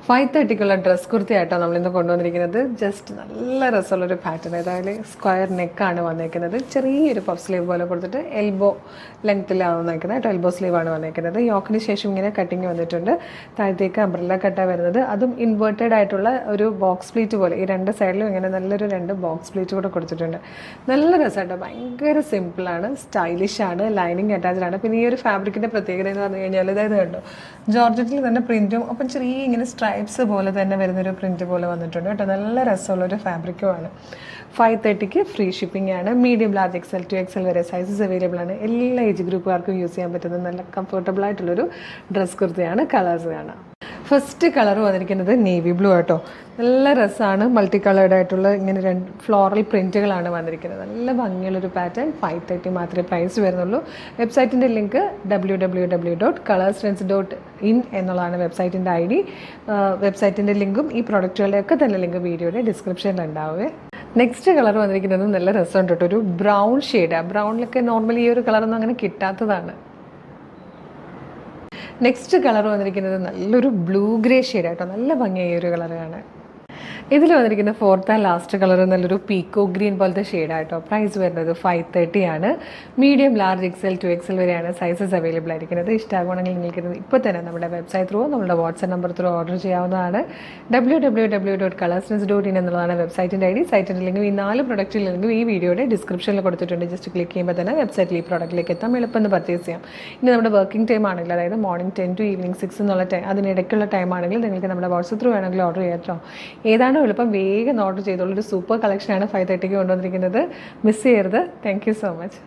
5:30ക്കുള്ള dress കുർത്തിയായിട്ടോ നമ്മളിന്ന് കൊണ്ടുവന്നിരിക്കുന്നത്. Just നല്ല രസമുള്ളൊരു പാറ്റേൺ, അതായത് സ്ക്വയർ നെക്കാണ് വന്നിരിക്കുന്നത്. ചെറിയൊരു പഫ് സ്ലീവ് പോലെ കൊടുത്തിട്ട് എൽബോ ലെങ്ത്തിലാണ് വന്നിരിക്കുന്നത് കേട്ടോ. എൽബോ സ്ലീവാണ് വന്നിരിക്കുന്നത്. യോക്കിന് ശേഷം ഇങ്ങനെ കട്ടിങ് വന്നിട്ടുണ്ട്. താഴത്തേക്ക് അംബ്രല്ല കട്ടാണ് വരുന്നത്. അതും ഇൻവേർട്ടഡ് ആയിട്ടുള്ള ഒരു ബോക്സ് പ്ലീറ്റ് പോലെ ഈ രണ്ട് സൈഡിലും ഇങ്ങനെ നല്ലൊരു 2 ബോക്സ് പ്ലീറ്റ് കൂടെ കൊടുത്തിട്ടുണ്ട്. നല്ല രസമായിട്ടോ, ഭയങ്കര സിമ്പിളാണ്, സ്റ്റൈലിഷാണ്, ലൈനിങ് അറ്റാച്ച്ഡ് ആണ്. പിന്നെ ഈ ഒരു ഫാബ്രിക്കിൻ്റെ പ്രത്യേകത എന്ന് പറഞ്ഞു കഴിഞ്ഞാൽ ഇതായത് കണ്ടോ, ജോർജറ്റിൽ തന്നെ പ്രിൻറ്റും ഒപ്പം ചെറിയ ഇങ്ങനെ സ്ട്രൈപ്സ് പോലെ തന്നെ വരുന്നൊരു പ്രിൻറ്റ് പോലെ വന്നിട്ടുണ്ട് കേട്ടോ. നല്ല രസമുള്ളൊരു ഫാബ്രിക്കുമാണ്. 5:30ക്ക് ഫ്രീ ഷിപ്പിംഗ് ആണ്. Medium, large, XL to XL വരെ സൈസസ് അവൈലബിൾ ആണ്. എല്ലാ ഏജ് ഗ്രൂപ്പുകാർക്കും യൂസ് ചെയ്യാൻ പറ്റുന്ന നല്ല കംഫർട്ടബിൾ ആയിട്ടുള്ളൊരു ഡ്രസ് കുർത്തിയാണ്. കളേഴ്സ് കാണാം. ഫസ്റ്റ് കളർ വന്നിരിക്കുന്നത് നേവി ബ്ലൂ ആട്ടോ. നല്ല രസമാണ്, മൾട്ടി കളേർഡ് ആയിട്ടുള്ള ഇങ്ങനെ 2 ഫ്ലോറൽ പ്രിൻറ്റുകളാണ് വന്നിരിക്കുന്നത്. നല്ല ഭംഗിയുള്ളൊരു പാറ്റേൺ. 5:30 മാത്രമേ പ്രൈസ് വരുന്നുള്ളൂ. വെബ്സൈറ്റിൻ്റെ ലിങ്ക് www.colorstrends.in എന്നുള്ളതാണ് വെബ്സൈറ്റിൻ്റെ ID. വെബ്സൈറ്റിൻ്റെ ലിങ്കും ഈ പ്രൊഡക്റ്റുകളുടെയൊക്കെ തന്നെ ലിങ്ക് വീഡിയോയുടെ ഡിസ്ക്രിപ്ഷനിൽ ഉണ്ടാവുക. നെക്സ്റ്റ് കളർ വന്നിരിക്കുന്നത് നല്ല രസമുണ്ട് കേട്ടോ. ഒരു ബ്രൗൺ ഷെയ്ഡാണ്. ബ്രൗണിലൊക്കെ നോർമലി ഈ ഒരു കളറൊന്നും അങ്ങനെ കിട്ടാത്തതാണ്. നെക്സ്റ്റ് കളർ വന്നിരിക്കുന്നത് നല്ലൊരു ബ്ലൂ ഗ്രേ ഷെയ്ഡായിട്ടോ. നല്ല ഭംഗിയായ ഒരു കളറാണ്. ഇതിൽ വന്നിരിക്കുന്ന 4th ആൻഡ് ലാസ്റ്റ് കളർ നല്ലൊരു പീക്കോ ഗ്രീൻ പോലത്തെ ഷെയ്ഡായിട്ടോ. പ്രൈസ് വരുന്നത് 5:30 ആണ്. Medium, large, XL to XL വരെയാണ് സൈസസ് അവൈലബിൾ ആയിരിക്കുന്നത്. ഇഷ്ടമാകുകയാണെങ്കിൽ നിങ്ങൾക്ക് ഇപ്പോൾ തന്നെ നമ്മുടെ വെബ്സൈറ്റ് ത്രൂ, നമ്മുടെ വാട്സ്ആപ്പ് നമ്പർ ത്രൂ ഓർഡർ ചെയ്യാവുന്നതാണ്. www.colorstrends.in എന്നുള്ളതാണ് വെബ്സൈറ്റിൻ്റെ ID. സൈറ്റിൻ്റെ ലിങ്ക് ഈ 4 പ്രൊഡക്റ്റിൽ ലിങ്ക് ഈ വീഡിയോയുടെ ഡിസ്ക്രിപ്ഷനിൽ കൊടുത്തിട്ടുണ്ട്. ജസ്റ്റ് ക്ലിക്ക് ചെയ്യുമ്പോൾ തന്നെ വെബ്സൈറ്റിൽ ഈ പ്രോഡക്റ്റിലേക്ക് എത്താം. എളുപ്പം പർച്ചേസ് ചെയ്യാം. ഇനി നമ്മുടെ വർക്കിംഗ് ടൈം ആണെങ്കിൽ, അതായത് മോർണിംഗ് 10 to ഈവനിങ് 6 എന്നുള്ള ടൈം, അതിനിടയ്ക്കുള്ള ടൈം ആണെങ്കിൽ നിങ്ങൾക്ക് നമ്മുടെ വാട്സ്ആപ്പ് ത്രൂ വേണമെങ്കിൽ ഓർഡർ ചെയ്യാം കേട്ടോ. ഏതാണ് എളുപ്പം വേഗം ഓർഡർ ചെയ്തോളൂ. ഒരു സൂപ്പർ കളക്ഷനാണ് 5:30ക്ക് കൊണ്ടുവന്നിരിക്കുന്നത്. മിസ് ചെയ്യരുത്. Thank you so much.